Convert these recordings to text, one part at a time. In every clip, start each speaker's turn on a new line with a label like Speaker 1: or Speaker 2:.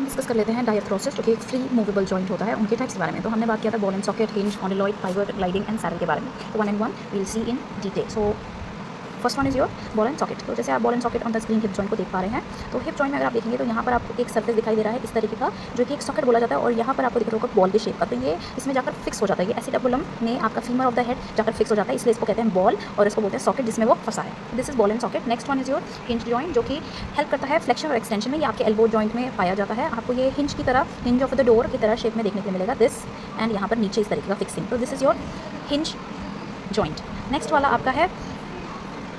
Speaker 1: हम डिस्कस कर लेते हैं डायथ्रोसिस, जो कि एक फ्री मूवेबल जॉइंट होता है, उनके टाइप्स के बारे में। तो हमने बात किया था ball and socket, hinge, condyloid, pivot, gliding and saddle के बारे में। तो 1 and 1 we will see in detail. So first one is your ball and socket. तो जैसे आप ball and socket on the screen hip joint को देख पा रहे हैं, तो हिप जॉइंट में अगर आप देखेंगे तो यहाँ पर आपको एक सर्फेस दिखाई दे रहा है इस तरीके का, जो कि एक सॉकेट बोला जाता है, और यहाँ पर आपको दिख रहा होगा बॉल के शेप का। तो ये इसमें जाकर फिक्स हो जाता है, ये एसिटाबुलम में आपका फीमर ऑफ द हेड जाकर फिक्स हो जाता है, इसलिए इसको कहते हैं बॉल और इसको बोलते हैं सॉकेट, जिसमें वो फंसा है। This is ball and socket. Next one is your hinge joint, जो कि हेल्प करता है फ्लेक्शन और एक्सटेंशन में। ये आपके एल्बो जॉइंट में पाया जाता है। आपको ये हिंज की तरह, हिंज ऑफ द डोर की तरह शेप में देखने को मिलेगा, दिस, एंड यहाँ पर नीचे इस तरीके का फिक्सिंग। तो this is your hinge joint. Next वाला आपका है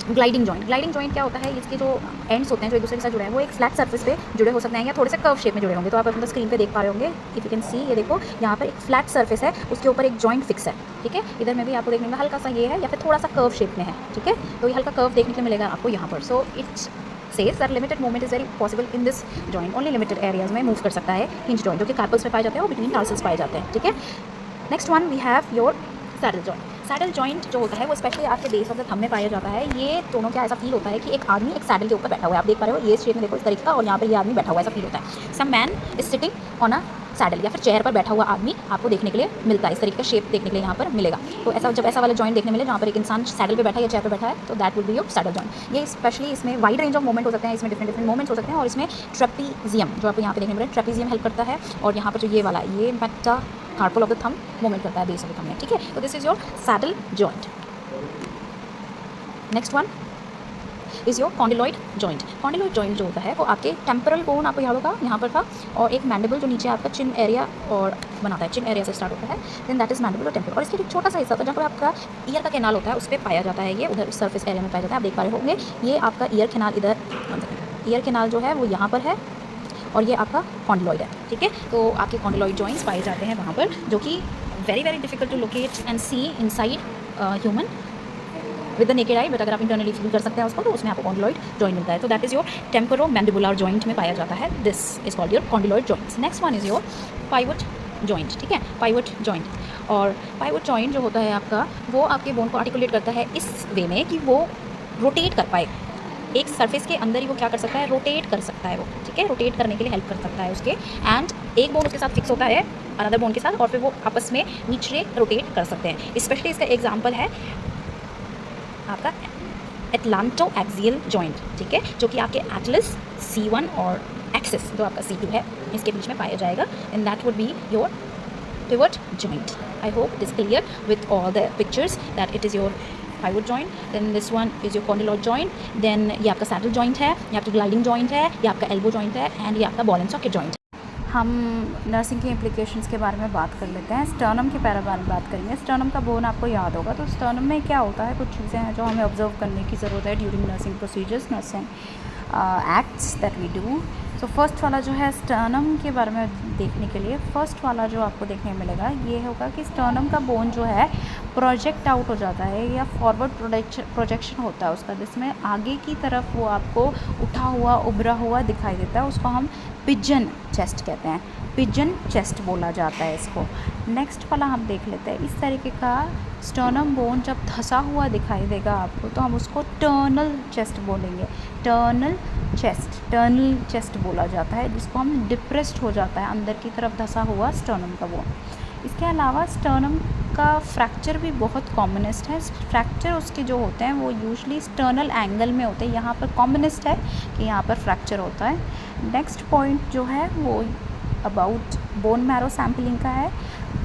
Speaker 1: ग्लाइडिंग जॉइंट। ग्लाइडिंग जॉइंट क्या होता है, इसके जो एंड्स होते हैं जो एक दूसरे के साथ जुड़े हैं, वो एक फ्लैट सर्फेस पे जुड़े हो सकते हैं या थोड़े से कर्व शेप में जुड़े होंगे। तो आप अपना स्क्रीन पे देख पा रहे होंगे, इफ यू कैन सी, ये देखो यहाँ पर एक फ्लैट सर्फेस है, उसके ऊपर एक जॉइंट फिक्स है, ठीक है। इधर में भी आपको देखने को हल्का सा ये है, या फिर थोड़ा सा कर्व शेप में है, ठीक है। तो ये हल्का कर्व देखने को मिलेगा आपको यहाँ पर। So it's says that limited movement is very possible in this joint, only limited areas में मूव कर सकता है हिंज जॉइंट, जो कि कार्पल्स में पाए जाते हैं और बिटवीन टार्सल्स पाए जाते हैं, ठीक है। Next one we have your saddle joint. Saddle joint जो होता है वो स्पेशली आपके बेस ऑफ द थंब में पाया जाता है। ये दोनों क्या ऐसा फील होता है कि एक आदमी एक सैडल के ऊपर बैठा हुआ है, आप देख पा रहे हो, ये शेप में देखो इस तरीके का, और यहाँ पर ये आदमी बैठा हुआ है, ऐसा फील होता है। Some man is sitting on a saddle, या फिर चेयर पर बैठा हुआ आदमी आपको देखने के लिए मिलता है, इस तरीके का शेप देखने के लिए यहाँ पर मिलेगा। तो ऐसा जब ऐसा वाला जॉइंट देखने मिले जहाँ पर एक इंसान सैडल पे बैठा है या चेयर पे बैठा है, तो that will be your saddle joint. ये स्पेशली इसमें वाइड रेंज ऑफ मूवमेंट हो सकते हैं, इसमें डिफरेंट मूवमेंट्स हो सकते हैं, और इसमें ट्रेपीजियम जो आपको यहाँ पे देखने मिल रहा है, ट्रेपीजियम हेल्प करता है, और यहाँ पर जो ये वाला ये metacarpal of the thumb movement करता है बेस ऑफ द थंब में, ठीक है। तो this is your saddle joint. Next one is your condyloid joint. Condyloid joint जो होता है वो आपके टेम्पोरल बोन आपको याद होगा यहाँ पर था, और एक मैंडिबल जो नीचे आपका चिन एरिया और बनाता है, चिन एरिया से स्टार्ट होता है, देन दैट इज मैंडिबल और टेम्पोरल। और इसके एक छोटा सा हिस्सा होता है जहाँ पर आपका ईयर का कैनाल होता है, उस पर पाया जाता है, ये उधर सर्फेस एरिया में पाया जाता है, आप देख पा रहे होंगे। ये आपका ईयर कैनाल, इधर ईयर कैनाल जो है वो यहाँ पर है, और ये आपका कॉन्डिलॉइड है, ठीक है। तो आपके कॉन्डिलॉइड जॉइंट्स पाए जाते हैं वहाँ पर, जो कि very very difficult to locate and see inside human with the naked eye, but अगर आप इंटरनली फील कर सकते हैं उसको, तो उसमें आपको कॉन्डिलॉइड जॉइंट मिलता है। तो that is your temporo mandibular joint में पाया जाता है, this is called your condyloid joints. Next one is your pivot joint, ठीक है, पाइवट जॉइंट। और पाइवट जॉइंट जो होता है आपका, वो आपके बोन को आर्टिकुलेट करता है इस वे में कि वो रोटेट कर पाए, एक सरफेस के अंदर ही वो क्या कर सकता है, रोटेट कर सकता है वो, ठीक है, रोटेट करने के लिए हेल्प कर सकता है उसके, एंड एक बोन उसके साथ फिक्स होता है अनदर बोन के साथ, और फिर वो आपस में नीचे रोटेट कर सकते हैं। स्पेशली इसका एग्जाम्पल है आपका एटलांटो एक्सियल जॉइंट, ठीक है, जो कि आपके एटलस C1 और एक्सिस जो आपका C2 है, इसके बीच में पाया जाएगा, and that would be your pivot joint. I hope it is clear with all the pictures that it is your pivot joint, then this one is your condyloid joint, then ये आपका saddle joint है, ये आपकी gliding joint है, ये आपका elbow joint है, and ये आपका बॉल एंड सॉकेट जॉइंट। हम नर्सिंग के इम्प्लीकेशंस के बारे में बात कर लेते हैं। स्टर्नम के बारे में बात करेंगे। स्टर्नम का बोन आपको याद होगा, तो स्टर्नम में क्या होता है, कुछ चीज़ें हैं जो हमें ऑब्जर्व करने की ज़रूरत है during nursing procedures, nursing acts that we do. तो फर्स्ट वाला जो है स्टर्नम के बारे में देखने के लिए, फर्स्ट वाला जो आपको देखने मिलेगा ये होगा कि स्टर्नम का बोन जो है प्रोजेक्ट आउट हो जाता है, या फॉरवर्ड प्रोजेक्शन होता है उसका, जिसमें आगे की तरफ वो आपको उठा हुआ उभरा हुआ दिखाई देता है, उसको हम पिजन चेस्ट कहते हैं, पिजन चेस्ट बोला जाता है इसको। नेक्स्ट वाला हम देख लेते हैं, इस तरीके का स्टर्नम बोन जब धंसा हुआ दिखाई देगा आपको, तो हम उसको टर्नल चेस्ट बोलेंगे, टर्नल चेस्ट बोला जाता है, जिसको हम डिप्रेस्ड हो जाता है अंदर की तरफ धंसा हुआ स्टर्नम का बोन। इसके अलावा स्टर्नम का फ्रैक्चर भी बहुत कॉमनेस्ट है। फ्रैक्चर उसके जो होते हैं वो यूजुअली स्टर्नल एंगल में होते हैं, यहाँ पर कॉमनेस्ट है कि यहाँ पर फ्रैक्चर होता है। नेक्स्ट पॉइंट जो है वो अबाउट बोन मैरो सैम्पलिंग का है।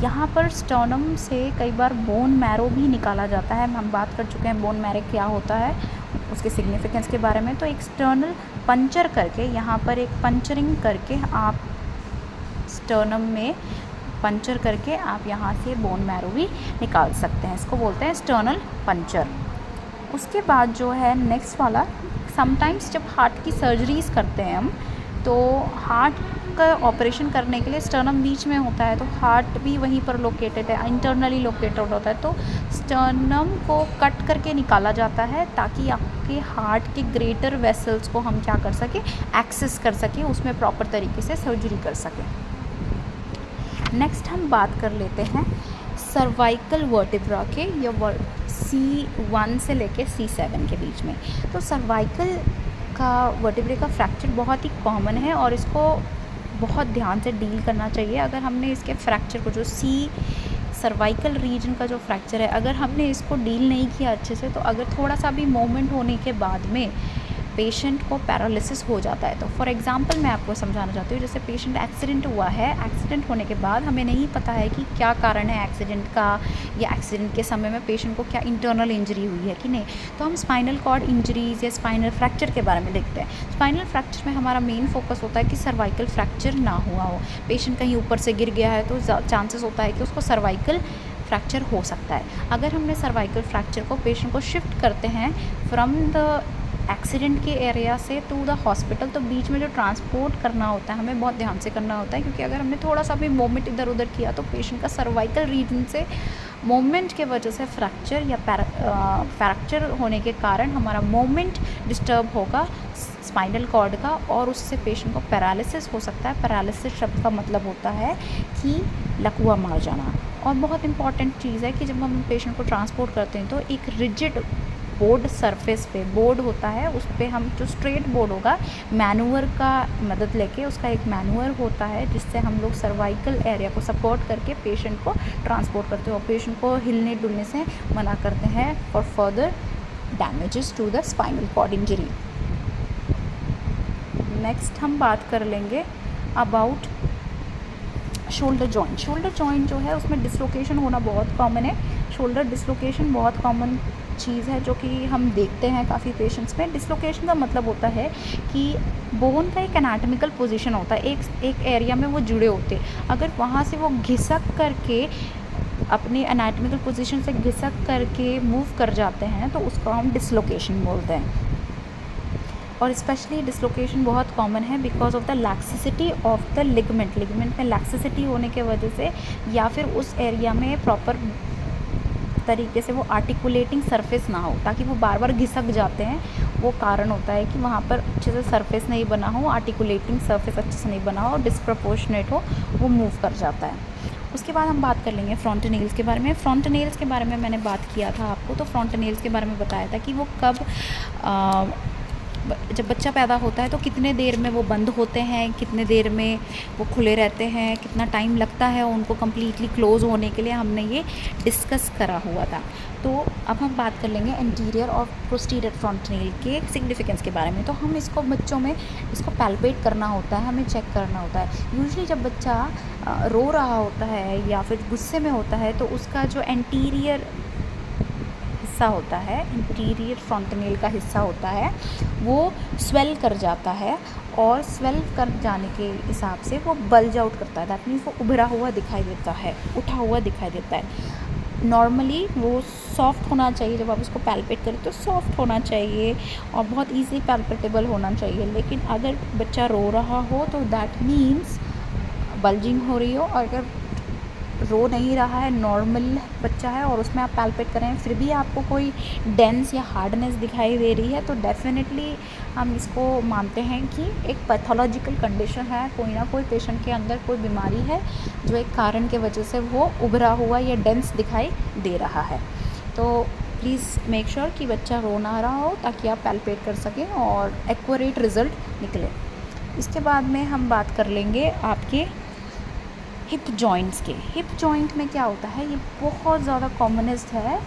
Speaker 1: यहाँ पर स्टर्नम से कई बार बोन मैरो भी निकाला जाता है, हम बात कर चुके हैं बोन मैरो क्या होता है, उसके सिग्निफिकेंस के बारे में। तो एक्सटर्नल पंचर करके, यहाँ पर एक पंचरिंग करके आप स्टर्नम में पंचर करके आप यहाँ से बोन मैरो भी निकाल सकते हैं, इसको बोलते हैं स्टर्नल पंचर। उसके बाद जो है नेक्स्ट वाला, समटाइम्स जब हार्ट की सर्जरीज़ करते हैं हम, तो हार्ट का ऑपरेशन करने के लिए स्टर्नम बीच में होता है, तो हार्ट भी वहीं पर लोकेटेड है, इंटरनली लोकेटेड होता है, तो स्टर्नम को कट करके निकाला जाता है ताकि आपके हार्ट के ग्रेटर वेसल्स को हम क्या कर सकें, एक्सेस कर सकें, उसमें प्रॉपर तरीके से सर्जरी कर सकें। नेक्स्ट हम बात कर लेते हैं सर्वाइकल वर्टिब्रा के, या C1 से लेके C7 के बीच में। तो सर्वाइकल का वर्टिब्रे का फ्रैक्चर बहुत ही कॉमन है, और इसको बहुत ध्यान से डील करना चाहिए। अगर हमने इसके फ्रैक्चर को, जो सर्वाइकल रीजन का जो फ्रैक्चर है, अगर हमने इसको डील नहीं किया अच्छे से, तो अगर थोड़ा सा भी मोमेंट होने के बाद में पेशेंट को पैरालिसिस हो जाता है। तो फॉर एग्जांपल मैं आपको समझाना चाहती हूँ, जैसे पेशेंट एक्सीडेंट हुआ है, एक्सीडेंट होने के बाद हमें नहीं पता है कि क्या कारण है एक्सीडेंट का, या एक्सीडेंट के समय में पेशेंट को क्या इंटरनल इंजरी हुई है कि नहीं, तो हम स्पाइनल कॉर्ड इंजरीज़ या स्पाइनल फ्रैक्चर के बारे में देखते हैं। स्पाइनल फ्रैक्चर में हमारा मेन फोकस होता है कि सर्वाइकल फ्रैक्चर ना हुआ हो। पेशेंट कहीं ऊपर से गिर गया है तो चांसेस होता है कि उसको सर्वाइकल फ्रैक्चर हो सकता है। अगर हमने सर्वाइकल फ्रैक्चर को, पेशेंट को शिफ्ट करते हैं फ्रॉम द एक्सीडेंट के एरिया से टू द हॉस्पिटल, तो बीच में जो ट्रांसपोर्ट करना होता है हमें बहुत ध्यान से करना होता है, क्योंकि अगर हमने थोड़ा सा भी मूवमेंट इधर उधर किया तो पेशेंट का सर्वाइकल रीजन से मूवमेंट के वजह से फ्रैक्चर या फ्रैक्चर होने के कारण हमारा मूवमेंट डिस्टर्ब होगा स्पाइनल कॉर्ड का, और उससे पेशेंट को पैरालिसिस हो सकता है। पैरालिसिस शब्द का मतलब होता है कि लकवा मार जाना। और बहुत इंपॉर्टेंट चीज़ है कि जब हम पेशेंट को ट्रांसपोर्ट करते हैं तो एक रिजिड बोर्ड सरफेस पे बोर्ड होता है, उस पर हम, जो स्ट्रेट बोर्ड होगा, मैनुअर का मदद लेके, उसका एक मैनुअर होता है जिससे हम लोग सर्वाइकल एरिया को सपोर्ट करके पेशेंट को ट्रांसपोर्ट करते हैं और पेशेंट को हिलने डुलने से मना करते हैं for further damages to the spinal cord injury. Next हम बात कर लेंगे about shoulder joint. Shoulder joint जो है उसमें डिसलोकेशन होना बहुत कॉमन है। शोल्डर डिसलोकेशन बहुत कॉमन चीज़ है जो कि हम देखते हैं काफ़ी पेशेंट्स में। डिसलोकेशन का मतलब होता है कि बोन का एक एनाटॉमिकल पोजीशन होता है, एक एरिया में वो जुड़े होते हैं, अगर वहाँ से वो घिसक करके अपने एनाटॉमिकल पोजीशन से घिसक करके मूव कर जाते हैं तो उसको हम डिसलोकेशन बोलते हैं। और स्पेशली डिसलोकेशन बहुत कॉमन है because of the laxity of the ligament. Ligament में लैक्सिसिटी होने के वजह से, या फिर उस एरिया में प्रॉपर तरीके से वो आर्टिकुलेटिंग सरफेस ना हो, ताकि वो बार बार घिसक जाते हैं, वो कारण होता है कि वहाँ पर अच्छे से सरफेस नहीं बना हो, आर्टिकुलेटिंग सरफेस अच्छे से नहीं बना हो, डिस्प्रपोर्शनेट हो, वो मूव कर जाता है। उसके बाद हम बात कर लेंगे फ्रंट नेल्स के बारे में। फ्रंट नेल्स के बारे में मैंने बात किया था आपको, तो फ्रंट नेल्स के बारे में बताया था कि वो कब जब बच्चा पैदा होता है तो कितने देर में वो बंद होते हैं, कितने देर में वो खुले रहते हैं, कितना टाइम लगता है उनको कम्प्लीटली क्लोज़ होने के लिए, हमने ये डिस्कस करा हुआ था। तो अब हम बात कर लेंगे इंटीरियर और पोस्टीरियर फ्रंट नेल के सिग्निफिकेंस के बारे में। तो हम इसको बच्चों में इसको पैल्पेट करना होता है, हमें चेक करना होता है। यूजुअली जब बच्चा रो रहा होता है या फिर गुस्से में होता है तो उसका जो एंटीरियर हिस्सा होता है, इंटीरियर फ्रंट नेल का हिस्सा होता है, वो स्वेल कर जाता है, और स्वेल कर जाने के हिसाब से वो बल्ज आउट करता है। दैट मीन्स वो उभरा हुआ दिखाई देता है, उठा हुआ दिखाई देता है। नॉर्मली वो सॉफ्ट होना चाहिए, जब आप उसको पैल्पेट करें तो सॉफ्ट होना चाहिए और बहुत ईजी पैल्पेटेबल होना चाहिए। लेकिन अगर बच्चा रो रहा हो तो दैट मीन्स बल्जिंग हो रही हो, और अगर रो नहीं रहा है, नॉर्मल बच्चा है और उसमें आप पैल्पेट करें फिर भी आपको कोई डेंस या हार्डनेस दिखाई दे रही है, तो डेफिनेटली हम इसको मानते हैं कि एक पैथोलॉजिकल कंडीशन है, कोई ना कोई पेशेंट के अंदर कोई बीमारी है जो एक कारण के वजह से वो उभरा हुआ या डेंस दिखाई दे रहा है। तो प्लीज़ मेक श्योर कि बच्चा रो ना रहा हो ताकि आप पैल्पेट कर सकें और एक्यूरेट रिज़ल्ट निकले। इसके बाद में हम बात कर लेंगे आपके हिप जॉइंट्स के। हिप जॉइंट में क्या होता है, ये बहुत ज़्यादा कॉमनेस्ट है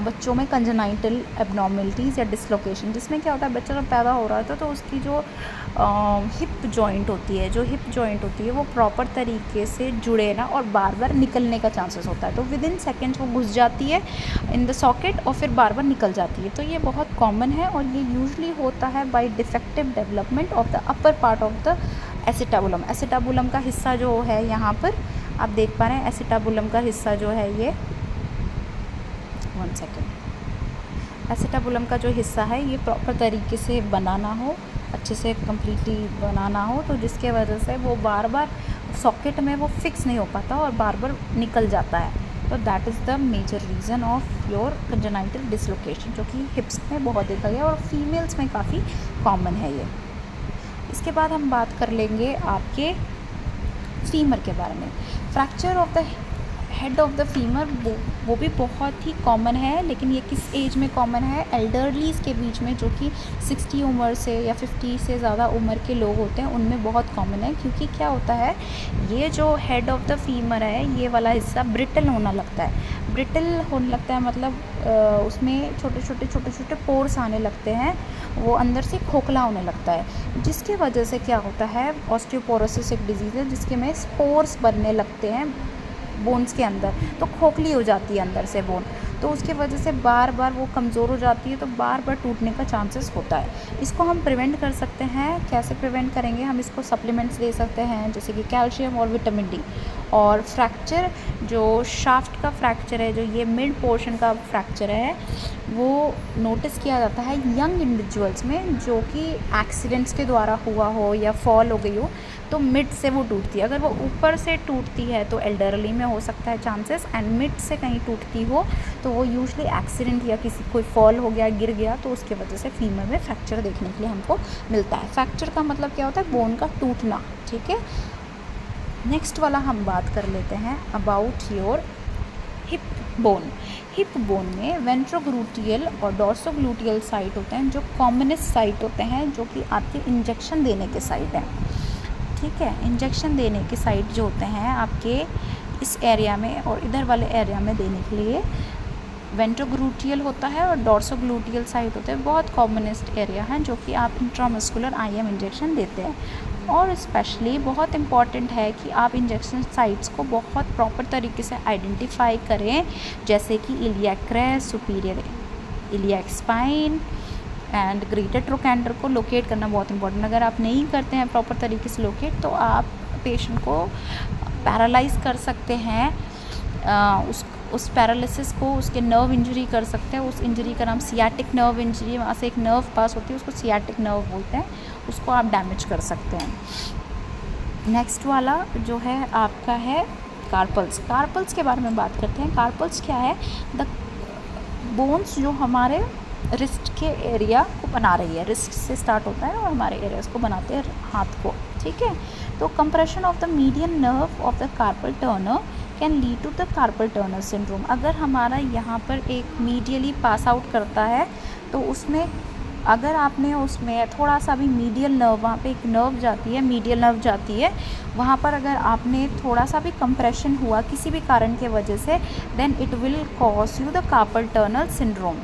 Speaker 1: बच्चों में, कंजेनाइटल एब्नॉर्मलिटीज़ या डिसलोकेशन, जिसमें क्या होता है बच्चा जब पैदा हो रहा था तो उसकी जो हिप जॉइंट होती है, वो प्रॉपर तरीके से जुड़े ना और बार बार निकलने का चांसेस होता है। तो विद इन सेकेंड्स वो घुस जाती है इन द सॉकेट और फिर बार बार निकल जाती है। तो ये बहुत कॉमन है और ये यूजली होता है by defective development of the upper part of the acetabulum. Acetabulum का हिस्सा जो है, यहाँ पर आप देख पा रहे हैं, एसिटाबुलम का हिस्सा जो है ये, 1 सेकेंड, एसिटाबुलम का जो हिस्सा है ये प्रॉपर तरीके से बनाना हो, अच्छे से कम्प्लीटली बनाना हो, तो जिसके वजह से वो बार बार सॉकेट में वो फिक्स नहीं हो पाता और बार बार निकल जाता है। तो that is the major reason of your congenital dislocation, जो कि हिप्स में बहुत देखा गया और फीमेल्स में काफ़ी कॉमन है ये। इसके बाद हम बात कर लेंगे आपके फीमर के बारे में। Fracture of the head of the femur वो भी बहुत ही कॉमन है, लेकिन ये किस एज में कॉमन है? एल्डरलीज़ के बीच में, जो कि 60 उम्र से या 50 से ज़्यादा उम्र के लोग होते हैं, उनमें बहुत कॉमन है। क्योंकि क्या होता है, ये जो हेड ऑफ द फीमर है, ये वाला हिस्सा ब्रिटल होना लगता है। ब्रिटल होने लगता है मतलब उसमें छोटे छोटे पोर्स आने लगते हैं, वो अंदर से खोखला होने लगता है, जिसकी वजह से क्या होता है, ऑस्टियोपोरोसिस एक डिजीज़ है जिसके में स्पोर्स बनने लगते हैं बोन्स के अंदर, तो खोखली हो जाती है अंदर से बोन, तो उसके वजह से बार बार वो कमज़ोर हो जाती है, तो बार बार टूटने का चांसेस होता है। इसको हम प्रिवेंट कर सकते हैं। कैसे प्रिवेंट करेंगे? हम इसको सप्लीमेंट्स दे सकते हैं, जैसे कि कैल्शियम और विटामिन डी। और फ्रैक्चर, जो शाफ्ट का फ्रैक्चर है, जो ये मिड पोर्शन का फ्रैक्चर है, वो नोटिस किया जाता है यंग इंडिविजुअल्स में, जो कि एक्सीडेंट्स के द्वारा हुआ हो या फॉल हो गई हो, तो मिड से वो टूटती है। अगर वो ऊपर से टूटती है तो एल्डरली में हो सकता है चांसेस, एंड मिड से कहीं टूटती हो तो वो यूजुअली एक्सीडेंट या किसी कोई फॉल हो गया, गिर गया, तो उसके वजह से फीमर में फ्रैक्चर देखने के लिए हमको मिलता है। फ्रैक्चर का मतलब क्या होता है? बोन का टूटना। ठीक है, नेक्स्ट वाला हम बात कर लेते हैं about your hip bone. Hip bone में वेंट्रोग्लूटियल और डॉर्सोग्लूटियल साइट होते हैं, जो कॉमनेस्ट साइट होते हैं, जो कि आपके इंजेक्शन देने के साइट हैं। ठीक है, इंजेक्शन देने के साइट जो होते हैं आपके इस एरिया में और इधर वाले एरिया में देने के लिए वेंट्रोग्लूटियल होता है और डॉर्सोग्लूटियल साइट होते हैं। बहुत कॉमनेस्ट एरिया हैं जो कि आप इंट्रामस्कुलर आईएम इंजेक्शन देते हैं। और स्पेशली बहुत इम्पॉर्टेंट है कि आप इंजेक्शन साइट्स को बहुत प्रॉपर तरीके से आइडेंटिफाई करें, जैसे कि iliac crest, superior iliac spine and greater trochanter को लोकेट करना बहुत इंपॉर्टेंट। अगर आप नहीं करते हैं प्रॉपर तरीके से लोकेट, तो आप पेशेंट को पैरालाइज कर सकते हैं। उस पैरालिसिस को उसके नर्व इंजरी कर सकते हैं। उस इंजरी का नाम सियाटिक नर्व इंजरी, वहाँ से एक नर्व पास होती है, उसको सियाटिक नर्व बोलते हैं, उसको आप डैमेज कर सकते हैं। नेक्स्ट वाला जो है आपका है कार्पल्स। कार्पल्स के बारे में बात करते हैं। कार्पल्स क्या है? द बोन्स जो हमारे रिस्ट के एरिया को बना रही है, रिस्ट से स्टार्ट होता है और हमारे एरियाज़ को बनाते हैं हाथ को। ठीक है, तो compression of the median nerve of the carpal tunnel can lead to the carpal tunnel syndrome. अगर हमारा यहाँ पर एक मीडियली पास आउट करता है, तो उसमें अगर आपने उसमें थोड़ा सा भी मीडियल नर्व, वहाँ पे एक नर्व जाती है, मीडियल नर्व जाती है, वहाँ पर अगर आपने थोड़ा सा भी कंप्रेशन हुआ किसी भी कारण के वजह से, then it will cause you the carpal tunnel syndrome.